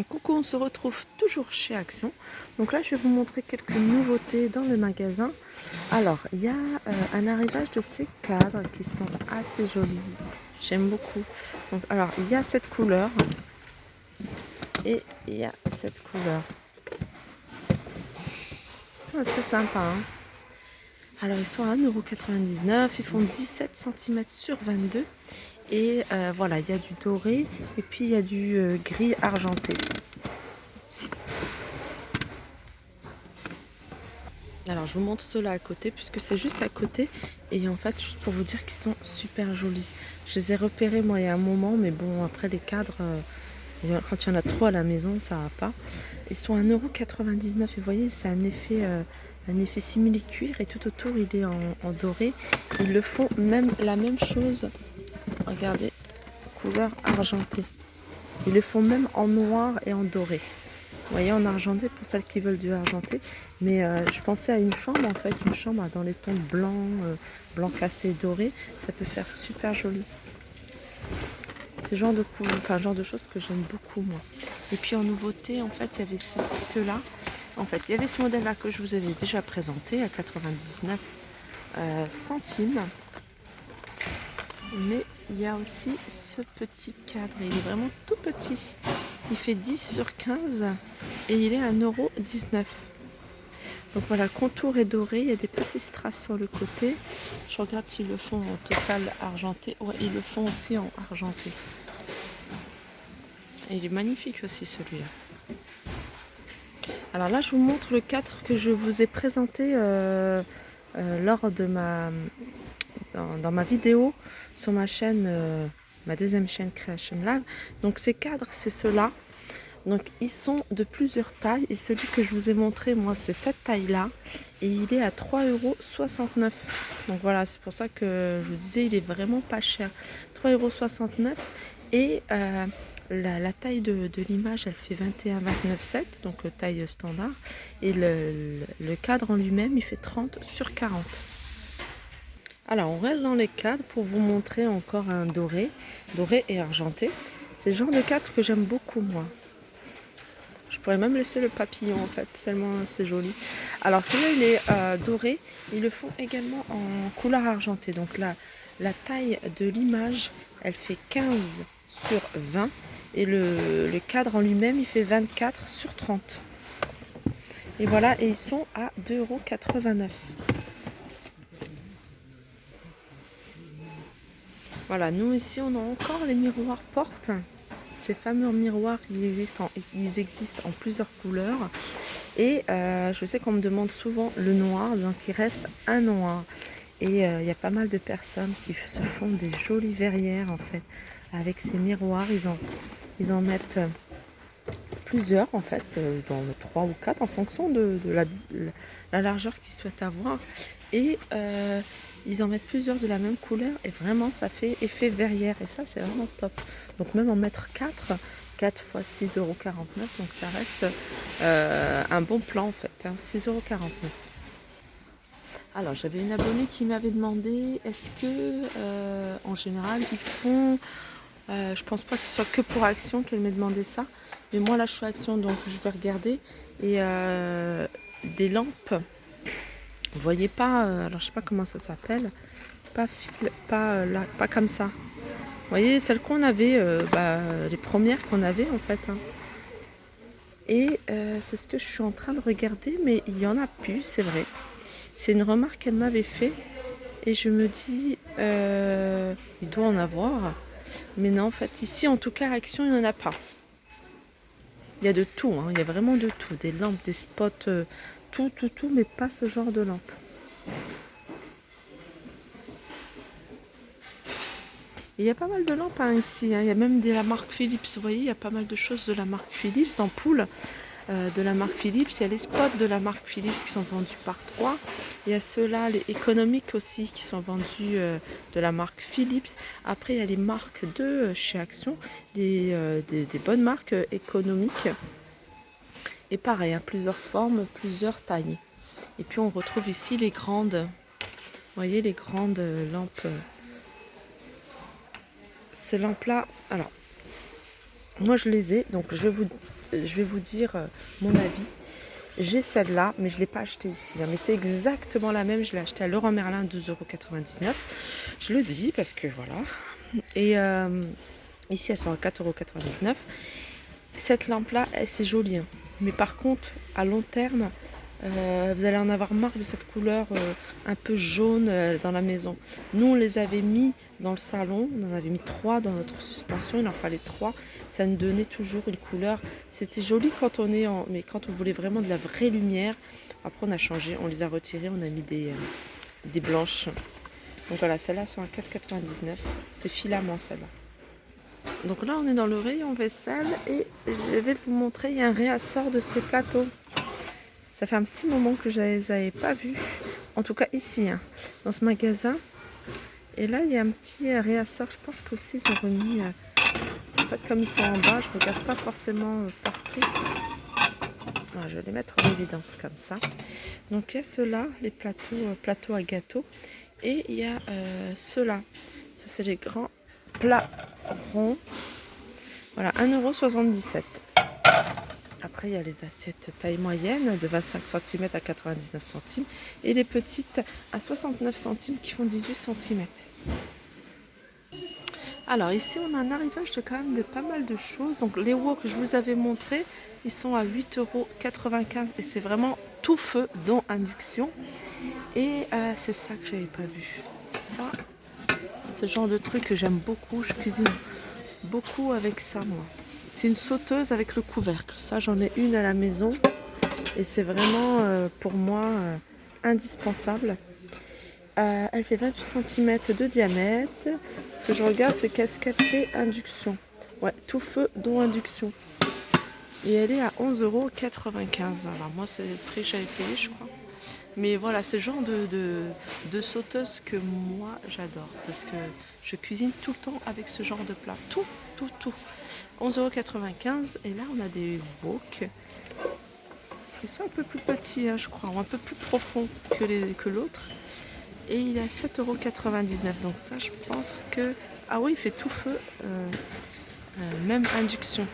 Coucou, on se retrouve toujours chez Action. Donc là, je vais vous montrer quelques nouveautés dans le magasin. Alors, il y a un arrivage de ces cadres qui sont assez jolis. J'aime beaucoup. Donc, alors, il y a cette couleur et il y a cette couleur. Ils sont assez sympas, hein. Alors, ils sont à 1,99 €. Ils font 17 cm sur 22. Et voilà, il y a du doré et puis il y a du gris argenté. Alors je vous montre ceux-là à côté puisque c'est juste à côté et en fait juste pour vous dire qu'ils sont super jolis. Je les ai repérés moi il y a un moment mais bon après les cadres quand il y en a trop à la maison ça va pas. Ils sont à 1,99 € et vous voyez c'est un effet simili cuir et tout autour il est en doré. Ils le font même la même chose. Regardez, couleur argentée. Ils le font même en noir et en doré. Vous voyez, en argenté pour celles qui veulent du argenté. Mais je pensais à une chambre en fait, une chambre dans les tons blanc, blanc cassé doré. Ça peut faire super joli. C'est le genre de genre de choses que j'aime beaucoup moi. Et puis en nouveauté, en fait, il y avait ceux-là. En fait, il y avait ce modèle-là que je vous avais déjà présenté à 99 centimes. Mais il y a aussi ce petit cadre. Il est vraiment tout petit. Il fait 10 sur 15 et il est à 1,19 €. Donc voilà, le contour est doré, il y a des petits strass sur le côté. Je regarde s'ils le font en total argenté. Ouais, ils le font aussi en argenté. Et il est magnifique aussi celui-là. Alors là, je vous montre le cadre que je vous ai présenté lors de dans ma vidéo sur ma chaîne, ma deuxième chaîne Creation Lab. Donc ces cadres, c'est ceux-là. Donc ils sont de plusieurs tailles et celui que je vous ai montré moi c'est cette taille là et il est à 3,69 €. Donc voilà, c'est pour ça que je vous disais il est vraiment pas cher. 3,69 € et la taille de l'image elle fait 21-29,7, donc taille standard, et le cadre en lui-même il fait 30 sur 40. Alors on reste dans les cadres pour vous montrer encore un doré et argenté. C'est le genre de cadre que j'aime beaucoup moi. Je pourrais même laisser le papillon en fait, tellement c'est joli. Alors celui-là il est doré, ils le font également en couleur argentée. Donc là, la taille de l'image, elle fait 15 sur 20 et le cadre en lui-même il fait 24 sur 30. Et voilà, et ils sont à 2,89 €. Voilà, nous ici on a encore les miroirs portes. Ces fameux miroirs, ils existent en plusieurs couleurs. Et je sais qu'on me demande souvent le noir, donc il reste un noir. Et il y a pas mal de personnes qui se font des jolies verrières en fait. Avec ces miroirs, ils en mettent plusieurs en fait, genre 3 ou 4 en fonction de la largeur qu'ils souhaitent avoir. Et ils en mettent plusieurs de la même couleur et vraiment ça fait effet verrière et ça c'est vraiment top. Donc même en mettre 4 x 6,49 €, donc ça reste un bon plan en fait, hein, 6,49 €. Alors j'avais une abonnée qui m'avait demandé est-ce que en général ils font, je pense pas que ce soit que pour Action qu'elle m'ait demandé ça, mais moi là je suis Action donc je vais regarder et des lampes. Vous voyez pas, alors je sais pas comment ça s'appelle, pas fil, pas là, pas comme ça. Vous voyez celles qu'on avait, les premières qu'on avait en fait, hein. Et c'est ce que je suis en train de regarder, mais il y en a plus, c'est vrai. C'est une remarque qu'elle m'avait fait et je me dis, il doit en avoir, mais non en fait ici en tout cas Action il n'y en a pas. Il y a de tout, hein, il y a vraiment de tout, des lampes, des spots, tout, mais pas ce genre de lampe. Il y a pas mal de lampes hein, ici, hein. Il y a même de la marque Philips, vous voyez, il y a pas mal de choses de la marque Philips, d'ampoules de la marque Philips. Il y a les spots de la marque Philips qui sont vendus par 3. Il y a ceux-là, les économiques aussi, qui sont vendus de la marque Philips. Après, il y a les marques de chez Action, des bonnes marques économiques. Et pareil, hein, plusieurs formes, plusieurs tailles. Et puis on retrouve ici les grandes, vous voyez, les grandes lampes. Ces lampes-là, alors, Moi je les ai, donc je vais vous dire mon avis. J'ai celle-là, mais je ne l'ai pas achetée ici. Hein, mais c'est exactement la même, je l'ai achetée à Leroy Merlin, 2,99 €. Je le dis parce que voilà. Et ici elles sont à 4,99 €. Cette lampe-là, c'est joli. Hein. Mais par contre, à long terme, vous allez en avoir marre de cette couleur un peu jaune dans la maison. Nous, on les avait mis dans le salon. On en avait mis 3 dans notre suspension. Il en fallait 3. Ça nous donnait toujours une couleur. C'était joli quand on est en... Mais quand on voulait vraiment de la vraie lumière, après on a changé. On les a retirées. On a mis des blanches. Donc voilà, celles-là sont à 4,99 €. C'est filament, celle-là. Donc là, on est dans le rayon vaisselle et je vais vous montrer, il y a un réassort de ces plateaux. Ça fait un petit moment que je ne les avais pas vus, en tout cas ici, hein, dans ce magasin. Et là, il y a un petit réassort, je pense qu'aussi ils ont remis, en fait, comme ils sont en bas, je ne regarde pas forcément partout. Alors, je vais les mettre en évidence comme ça. Donc il y a ceux-là, les plateaux à gâteau, et il y a ceux-là. Ça, c'est les grands plats ronds. Voilà, 1,77 €. Après, il y a les assiettes taille moyenne de 25 cm à 99 centimes et les petites à 69 centimes qui font 18 cm. Alors ici, on a un arrivage de quand même de pas mal de choses. Donc les wok que je vous avais montré, ils sont à 8,95 € et c'est vraiment tout feu, dont induction. Et c'est ça que j'avais pas vu. Ça, ce genre de truc que j'aime beaucoup. Je cuisine beaucoup avec ça, moi. C'est une sauteuse avec le couvercle. Ça, j'en ai une à la maison. Et c'est vraiment, pour moi, indispensable. Elle fait 28 cm de diamètre. Ce que je regarde, c'est qu'est-ce qu'elle fait induction. Ouais, tout feu, dont induction. Et elle est à 11,95 €. Alors moi, c'est le prix que j'avais payé, je crois. Mais voilà, c'est le genre de sauteuse que moi, j'adore. Parce que je cuisine tout le temps avec ce genre de plat. Tout. 11,95 € et là on a des wok. Ils sont un peu plus petits, hein, je crois, ou un peu plus profonds que l'autre. Et il est à 7,99 €. Donc ça, je pense que... Ah oui, il fait tout feu, même induction.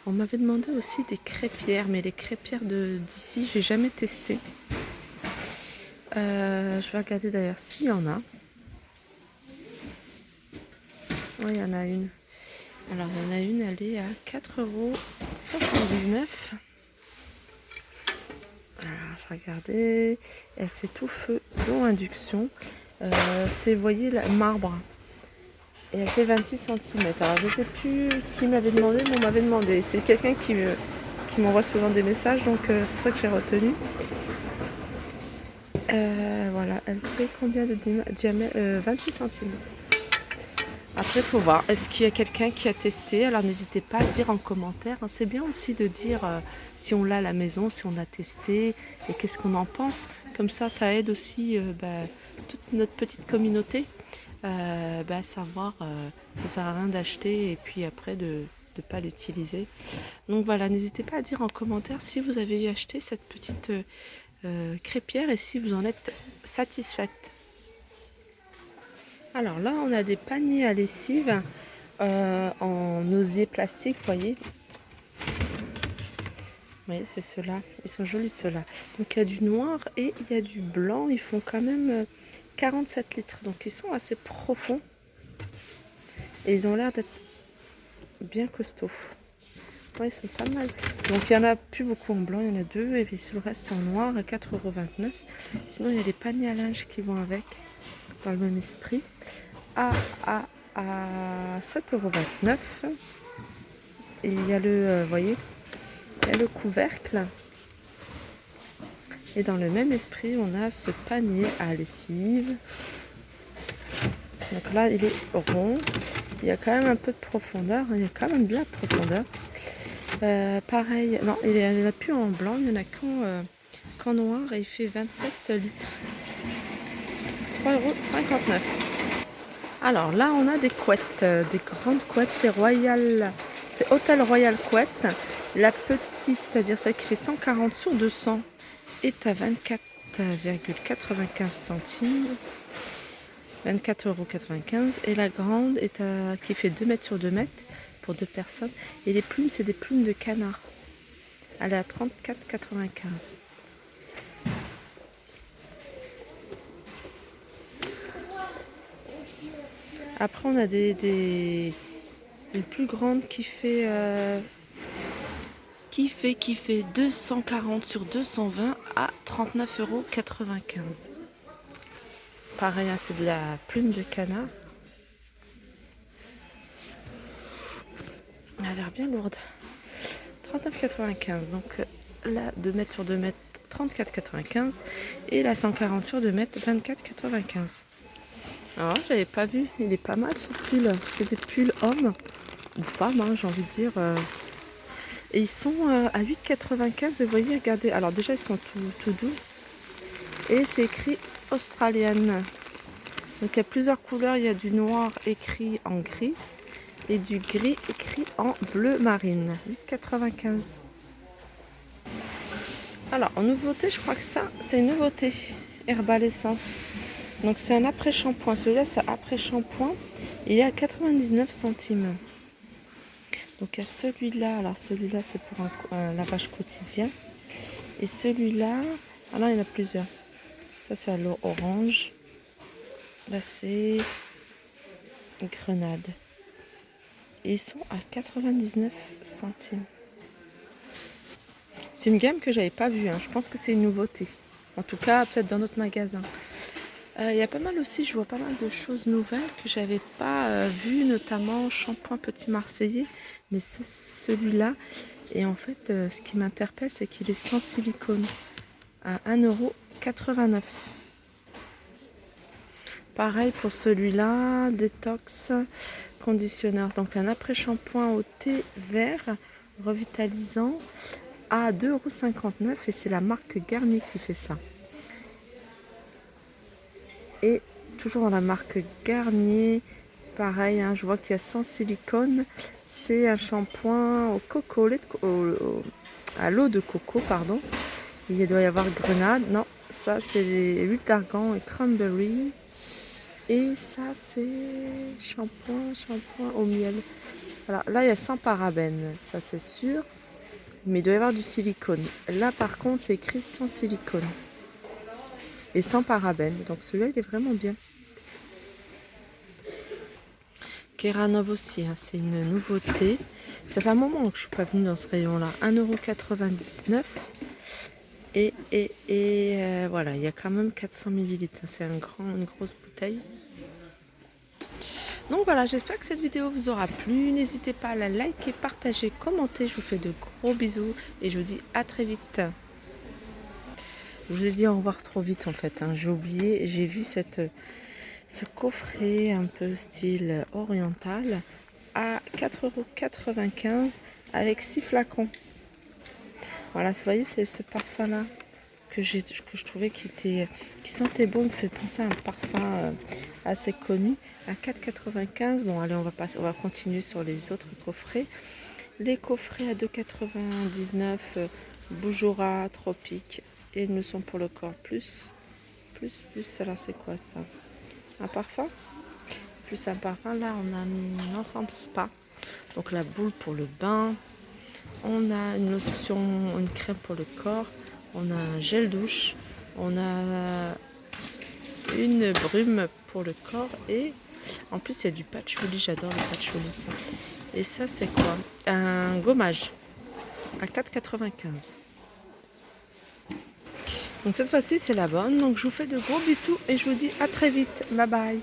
On m'avait demandé aussi des crêpières, mais les crêpières d'ici, j'ai jamais testé. Je vais regarder d'ailleurs s'il y en a. Oui, il y en a une. Alors, il y en a une, elle est à 4,79 €. Alors, je vais regarder. Elle fait tout feu, dont induction. C'est, vous voyez, le marbre. Et elle fait 26 cm. Alors, je ne sais plus qui m'avait demandé, mais on m'avait demandé. C'est quelqu'un qui m'envoie souvent des messages, donc c'est pour ça que j'ai retenu. Voilà, elle fait combien de diamètre 26 cm. Après, il faut voir. Est-ce qu'il y a quelqu'un qui a testé? Alors, n'hésitez pas à dire en commentaire. C'est bien aussi de dire si on l'a à la maison, si on a testé et qu'est-ce qu'on en pense. Comme ça aide aussi toute notre petite communauté à savoir ça sert à rien d'acheter et puis après de ne pas l'utiliser. Donc voilà, n'hésitez pas à dire en commentaire si vous avez acheté cette petite crêpière et si vous en êtes satisfaite. Alors là, on a des paniers à lessive en osier plastique, vous voyez. Oui, c'est ceux-là. Ils sont jolis, ceux-là. Donc, il y a du noir et il y a du blanc. Ils font quand même 47 litres. Donc, ils sont assez profonds. Et ils ont l'air d'être bien costauds. Ouais, ils sont pas mal. Donc, il n'y en a plus beaucoup en blanc. Il y en a 2. Et puis, le reste, c'est en noir à 4,29 €. Sinon, il y a des paniers à linge qui vont avec. Dans le même esprit. À 7,29 €. Et il y a le, voyez, il y a le couvercle. Et dans le même esprit, on a ce panier à lessive. Donc là, il est rond. Il y a quand même un peu de profondeur. Il y a quand même de la profondeur. Pareil, non, il n'y en a plus en blanc. Il n'y en a qu'en noir. Et il fait 27 litres. 3,59 €. Alors là, on a des couettes. Des grandes couettes. C'est Hôtel Royal Couette. La petite, c'est-à-dire celle qui fait 140 sur 200, est à 24 24,95 €. 24,95 € et la grande est qui fait 2 mètres sur 2 mètres pour 2 personnes. Et les plumes, c'est des plumes de canard. Elle est à 34,95 €. Après, on a une plus grande qui fait 240 sur 220 à 39,95 €. Pareil, hein, c'est de la plume de canard. Elle a l'air bien lourde. 39,95 €. Donc la 2 mètres sur 2 mètres, 34,95 € et la 140 sur 2 mètres, 24,95 €. Alors, j'avais pas vu, il est pas mal ce pull. C'est des pulls hommes ou femmes, hein, j'ai envie de dire. Et ils sont à 8,95 €. Et vous voyez, regardez. Alors déjà, ils sont tout doux. Et c'est écrit Australian. Donc il y a plusieurs couleurs. Il y a du noir écrit en gris et du gris écrit en bleu marine. 8,95 €. Alors, en nouveauté, je crois que ça, c'est une nouveauté. Herbal Essence. Donc c'est un après-shampoing. Celui-là, c'est après-shampoing. Il est à 99 centimes. Donc il y a celui-là. Alors celui-là, c'est pour un lavage quotidien. Et celui-là, alors il y en a plusieurs. Ça, c'est à l'eau orange. Là, c'est grenade. Et ils sont à 99 centimes. C'est une gamme que j'avais pas vue. Hein. Je pense que c'est une nouveauté. En tout cas, peut-être dans notre magasin. Il y a pas mal aussi, je vois pas mal de choses nouvelles que j'avais pas vues, notamment shampoing Petit Marseillais, mais celui-là. Et en fait, ce qui m'interpelle, c'est qu'il est sans silicone à 1,89 €. Pareil pour celui-là, détox conditionneur. Donc un après-shampoing au thé vert revitalisant à 2,59 € et c'est la marque Garnier qui fait ça. Et toujours dans la marque Garnier, pareil, hein, je vois qu'il y a sans silicone. C'est un shampoing au coco, à l'eau de coco, pardon. Il doit y avoir grenade. Non, ça c'est l'huile d'argan et cranberry. Et ça c'est shampoing au miel. Voilà, là il y a sans parabènes, ça c'est sûr. Mais il doit y avoir du silicone. Là par contre c'est écrit sans silicone. Et sans parabènes. Donc celui-là, il est vraiment bien. Keranov aussi, hein, c'est une nouveauté. Ça fait un moment que je ne suis pas venue dans ce rayon-là. 1,99 €. Et voilà, il y a quand même 400 ml. C'est une grosse bouteille. Donc voilà, j'espère que cette vidéo vous aura plu. N'hésitez pas à la liker, partager, commenter. Je vous fais de gros bisous et je vous dis à très vite. Je vous ai dit au revoir trop vite en fait, hein. J'ai oublié, j'ai vu ce coffret un peu style oriental à 4,95 € avec 6 flacons. Voilà, vous voyez, c'est ce parfum là que je trouvais qui sentait bon, me fait penser à un parfum assez connu à 4,95 €. Bon allez, on va continuer sur les autres coffrets. Les coffrets à 2,99 €, Boujora, Tropique. Et une leçon pour le corps plus. Alors c'est quoi ça? Un parfum? Plus un parfum. Là on a un ensemble spa. Donc la boule pour le bain. On a une lotion, une crème pour le corps. On a un gel douche. On a une brume pour le corps. Et en plus il y a du patchouli. J'adore le patchouli. Et ça c'est quoi? Un gommage à 4,95 €. Donc cette fois-ci c'est la bonne. Donc je vous fais de gros bisous et je vous dis à très vite. Bye bye.